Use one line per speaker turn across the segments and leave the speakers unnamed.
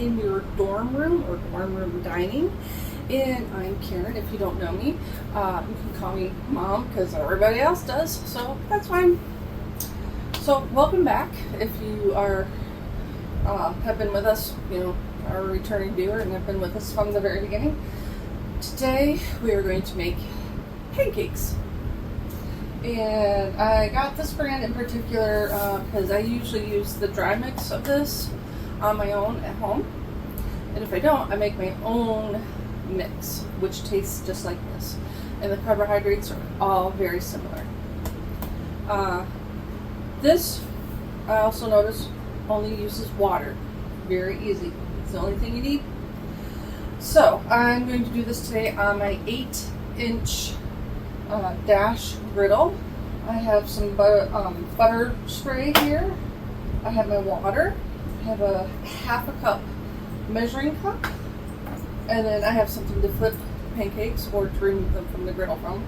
in your dorm room or dorm room dining. And I'm Karen, if you don't know me. You can call me Mom because everybody else does, so that's fine. So welcome back if you are have been with us, are a returning viewer and have been with us from the very beginning. Today we are going to make pancakes. And I got this brand in particular because I usually use the dry mix of this on my own at home. And if I don't, I make my own mix, which tastes just like this. And the carbohydrates are all very similar. This, I also noticed, only uses water. Very easy. It's the only thing you need. So I'm going to do this today on my 8-inch dash griddle. I have some butter spray here. I have my water. I have a half a cup measuring cup. And then I have something to flip pancakes or to remove them from the griddle from.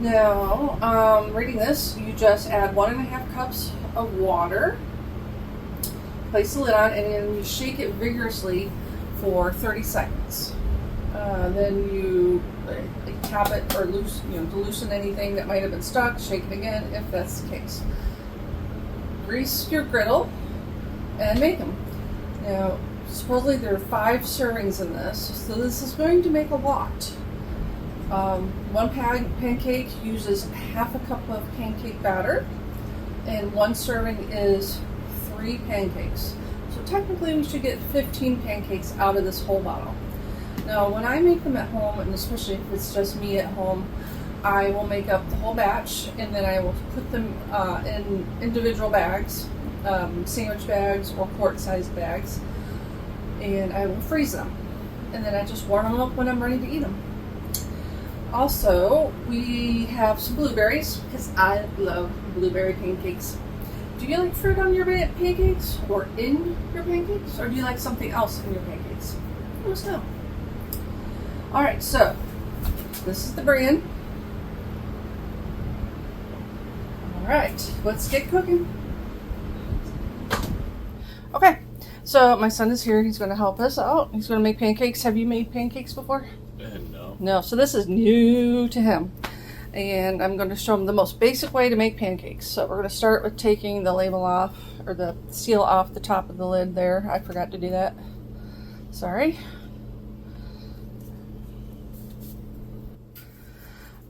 Now, reading this, you just add 1.5 cups of water. Place the lid on and then you shake it vigorously for 30 seconds. Then you tap it or to loosen anything that might have been stuck. Shake it again if that's the case. Grease your griddle and make them. Now, supposedly there are 5 servings in this, so this is going to make a lot. One pancake uses half a cup of pancake batter, and 1 serving is 3 pancakes. So technically we should get 15 pancakes out of this whole bottle. Now when I make them at home, and especially if it's just me at home, I will make up the whole batch and then I will put them in individual bags, sandwich bags or quart-sized bags, and I will freeze them. And then I just warm them up when I'm ready to eat them. Also, we have some blueberries because I love blueberry pancakes. Do you like fruit on your pancakes or in your pancakes? Or do you like something else in your pancakes? Let us know. Alright, so this is the brand. Alright, let's get cooking. Okay, so my son is here. He's going to help us out. He's going to make pancakes. Have you made pancakes before?
No.
No, so this is new to him. And I'm going to show him the most basic way to make pancakes. So we're going to start with taking the label off, or the seal off the top of the lid there. I forgot to do that. Sorry.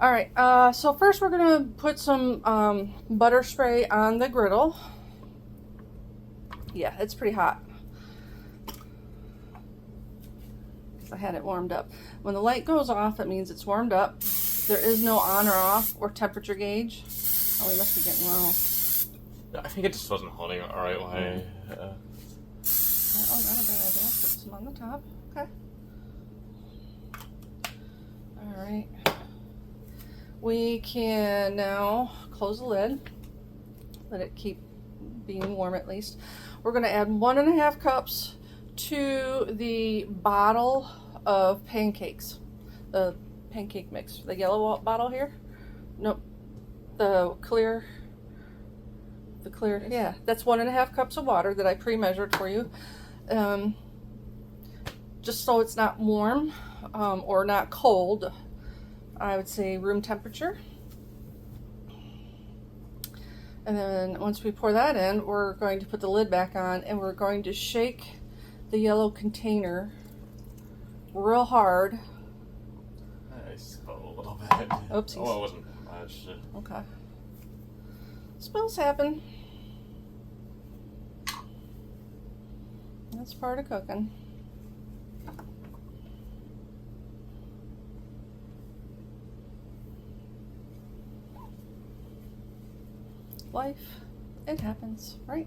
Alright, so first we're going to put some butter spray on the griddle. Yeah, it's pretty hot. Because I had it warmed up. When the light goes off, that means it's warmed up. There is no on or off or temperature gauge. Oh, we must be getting low.
I think it just wasn't holding it the right way.
Oh, not a bad idea. Put some on the top. Okay. Alright. We can now close the lid. Let it keep being warm at least. We're going to add 1.5 cups to the bottle of pancakes. The pancake mix. The yellow bottle here? Nope. The clear. Yeah, that's 1.5 cups of water that I pre-measured for you. Just so it's not warm or not cold. I would say room temperature. And then once we pour that in, we're going to put the lid back on and we're going to shake the yellow container real hard.
I spilled a little bit.
Oopsies.
Oh, it wasn't much.
Okay. Spills happen. That's part of cooking. Life, it happens, right?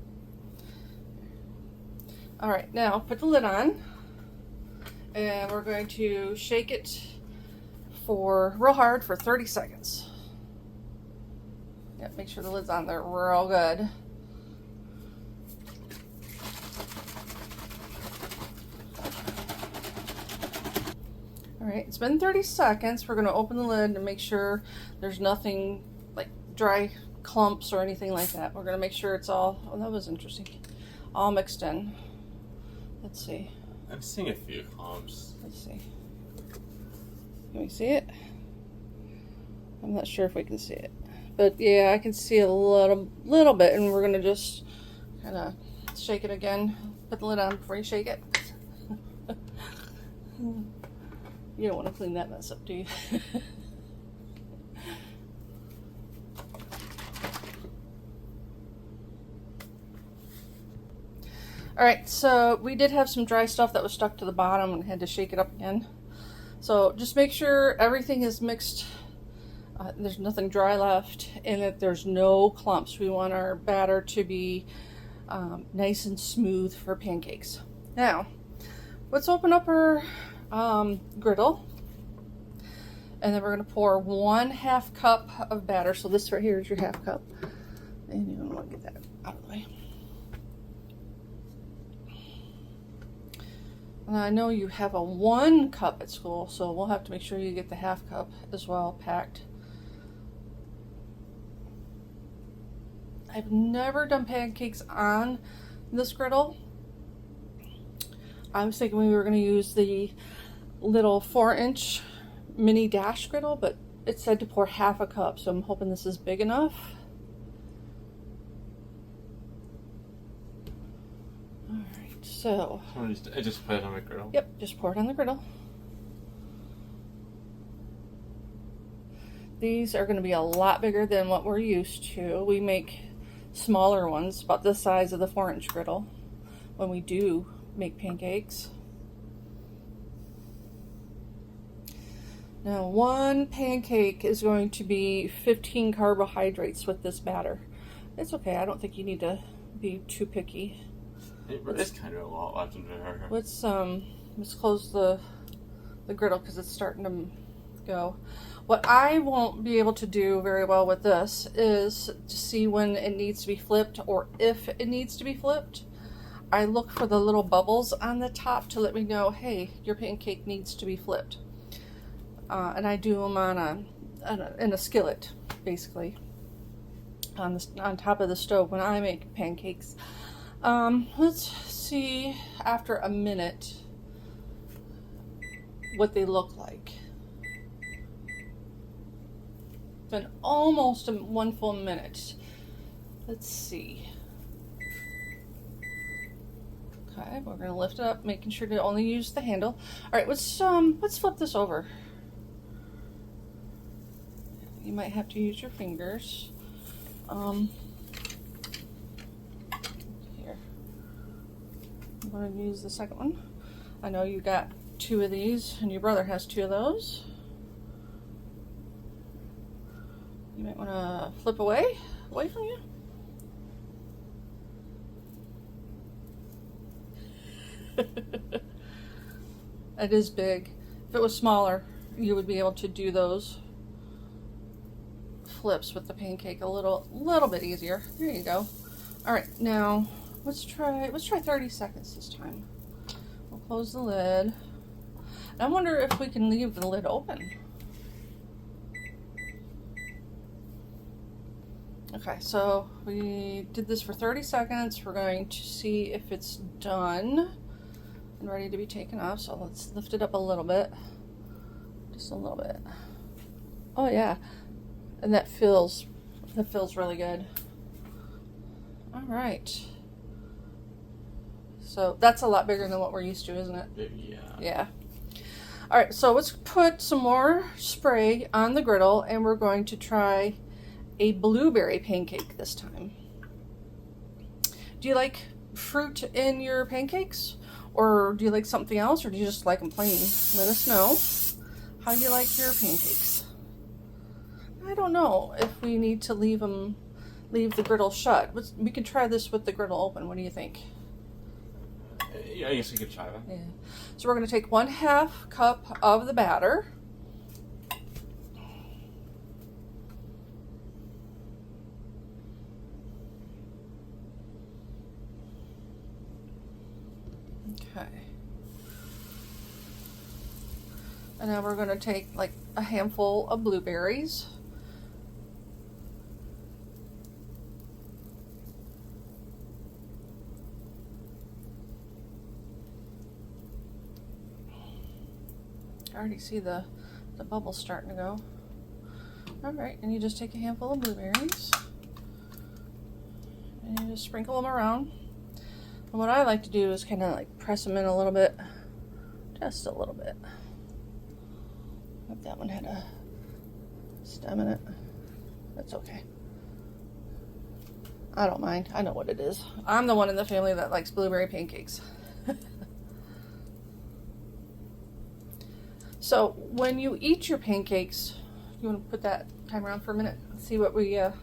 All right, now put the lid on and we're going to shake it for real hard for 30 seconds. Yep, make sure the lid's on there real good. All right, it's been 30 seconds. We're going to open the lid and make sure there's nothing like dry clumps or anything like that. We're going to make sure it's all, oh, that was interesting, all mixed in. Let's see.
I'm seeing a few clumps.
Let's see. Can we see it? I'm not sure if we can see it. But yeah, I can see a little bit, and we're gonna just kind of shake it again. Put the lid on before you shake it. You don't want to clean that mess up, do you? Alright, so we did have some dry stuff that was stuck to the bottom and had to shake it up again. So just make sure everything is mixed. There's nothing dry left, and that there's no clumps. We want our batter to be nice and smooth for pancakes. Now, let's open up our griddle, and then we're going to pour 1/2 cup of batter. So this right here is your 1/2 cup, and you want to get that out of the way. And I know you have a 1 cup at school, so we'll have to make sure you get the 1/2 cup as well packed. I've never done pancakes on this griddle. I was thinking we were going to use the little 4-inch mini dash griddle, but it said to pour 1/2 cup, so I'm hoping this is big enough. Alright, so
I just put it on the griddle.
Yep, just pour it on the griddle. These are going to be a lot bigger than what we're used to. We make smaller ones, about the size of the 4-inch griddle, when we do make pancakes. Now, 1 pancake is going to be 15 carbohydrates with this batter. It's okay, I don't think you need to be too picky.
It's kind of a lot left in there.
Let's close the griddle because it's starting to go. What I won't be able to do very well with this is to see when it needs to be flipped, or if it needs to be flipped. I look for the little bubbles on the top to let me know, hey, your pancake needs to be flipped. And I do them in a skillet, basically, on top of the stove when I make pancakes. Let's see after a minute what they look like. It's been almost 1 full minute. Let's see. Okay, we're gonna lift it up, making sure to only use the handle. All right, let's flip this over. You might have to use your fingers. Here, I'm gonna use the second one. I know you got 2 of these, and your brother has 2 of those. You might want to flip away from you. It is big. If it was smaller, you would be able to do those flips with the pancake a little bit easier. There you go. All right, now let's try 30 seconds this time. We'll close the lid. I wonder if we can leave the lid open. Okay, so we did this for 30 seconds. We're going to see if it's done and ready to be taken off. So let's lift it up a little bit. Just a little bit. Oh yeah. And that feels really good. All right. So that's a lot bigger than what we're used to, isn't it?
Yeah.
Yeah. All right, so let's put some more spray on the griddle, and we're going to try a blueberry pancake this time. Do you like fruit in your pancakes? Or do you like something else? Or do you just like them plain? Let us know how you like your pancakes. I don't know if we need to leave the griddle shut. We can try this with the griddle open. What do you think?
Yeah, I guess we could try that.
Yeah. So we're going to take 1/2 cup of the batter. Okay. And now we're going to take like a handful of blueberries. I already see the bubbles starting to go. All right, and you just take a handful of blueberries and you just sprinkle them around. And what I like to do is kind of like press them in a little bit, just a little bit. If that one had a stem in it, that's okay. I don't mind. I know what it is. I'm the one in the family that likes blueberry pancakes. So when you eat your pancakes, you want to put that timer on for a minute and see what we got.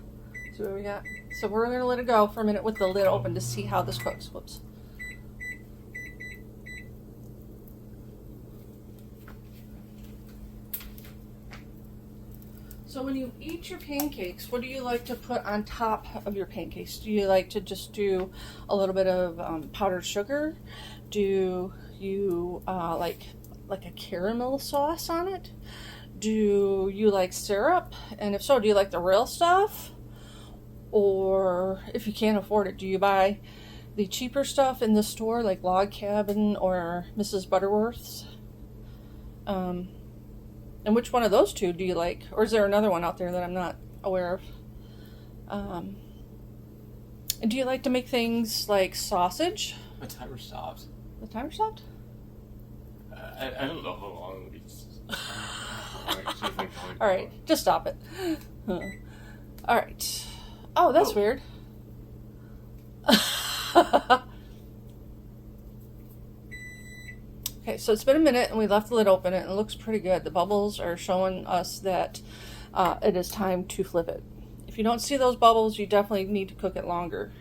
So we're going to let it go for a minute with the lid open to see how this cooks. Whoops. So when you eat your pancakes, what do you like to put on top of your pancakes? Do you like to just do a little bit of powdered sugar? Do you like a caramel sauce on it? Do you like syrup? And if so, do you like the real stuff? Or if you can't afford it, do you buy the cheaper stuff in the store like Log Cabin or Mrs. Butterworth's? And which one of those two do you like? Or is there another one out there that I'm not aware of? And do you like to make things like sausage?
My timer stopped.
The timer stopped?
I don't know how long these.
All right, just stop it. All right. Oh, that's weird. Okay, so it's been a minute and we left the lid open and it looks pretty good. The bubbles are showing us that it is time to flip it. If you don't see those bubbles, you definitely need to cook it longer.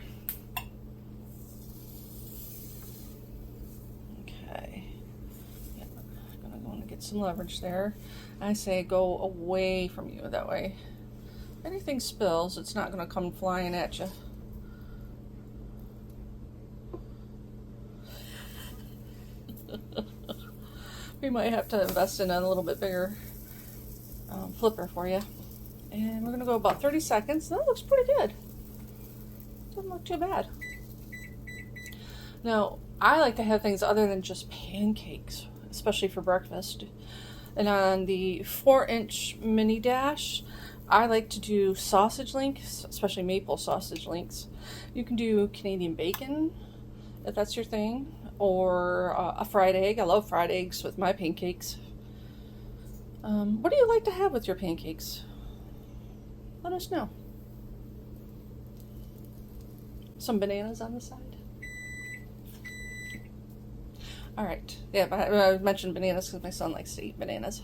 Okay. Yeah, I'm going to get some leverage there. I say go away from you, that way. If anything spills, it's not going to come flying at you. We might have to invest in a little bit bigger flipper for you. And we're going to go about 30 seconds. That looks pretty good. Doesn't look too bad. Now, I like to have things other than just pancakes, especially for breakfast. And on the 4-inch mini dash, I like to do sausage links, especially maple sausage links. You can do Canadian bacon, if that's your thing, or a fried egg. I love fried eggs with my pancakes. What do you like to have with your pancakes? Let us know. Some bananas on the side. All right. Yeah, but I mentioned bananas because my son likes to eat bananas.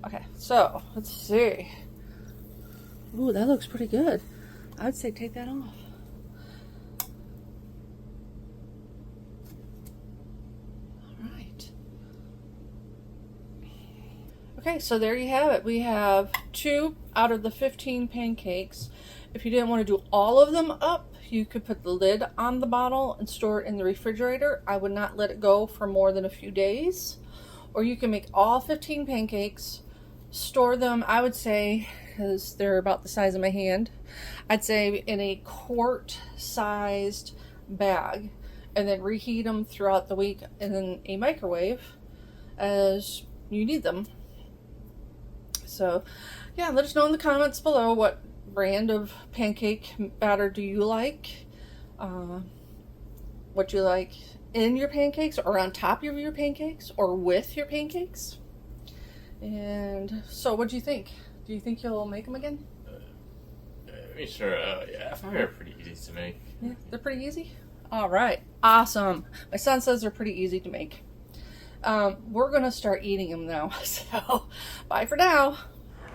Okay, so let's see. Ooh, that looks pretty good. I would say take that off. All right. Okay, so there you have it. We have 2 out of the 15 pancakes. If you didn't want to do all of them up, you could put the lid on the bottle and store it in the refrigerator. I would not let it go for more than a few days. Or you can make all 15 pancakes, store them, I would say, because they're about the size of my hand, I'd say in a quart-sized bag, and then reheat them throughout the week in a microwave as you need them. So, yeah, let us know in the comments below what brand of pancake batter do you like, what you like in your pancakes or on top of your pancakes or with your pancakes. And so what do you think? Do you think you'll make them again?
I mean, sure. Yeah, I find they're pretty easy to make.
Yeah, they're pretty easy? All right, awesome. My son says they're pretty easy to make. We're gonna start eating them now, so bye for now.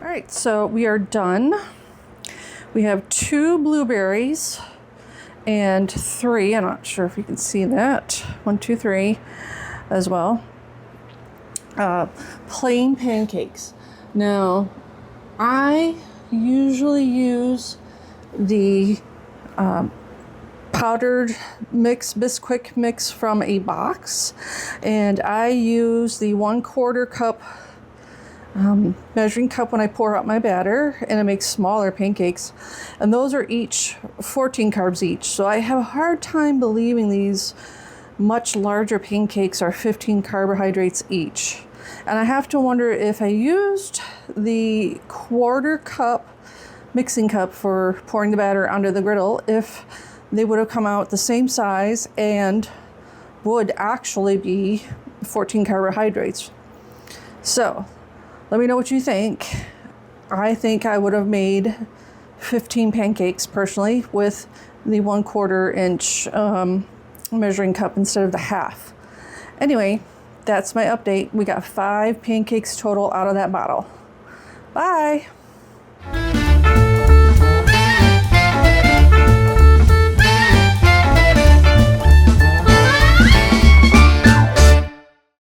All right, so we are done. We have 2 blueberries and 3, I'm not sure if you can see that, 1, 2, 3 as well, plain pancakes. Now, I usually use the powdered mix, Bisquick mix from a box, and I use the 1/4 cup measuring cup when I pour out my batter, and it makes smaller pancakes, and those are each 14 carbs each. So I have a hard time believing these much larger pancakes are 15 carbohydrates each. And I have to wonder if I used the 1/4 cup mixing cup for pouring the batter onto the griddle, if they would have come out the same size and would actually be 14 carbohydrates. So let me know what you think. I think I would have made 15 pancakes personally with the 1/4 inch measuring cup instead of the half. Anyway, that's my update. We got 5 pancakes total out of that bottle. Bye.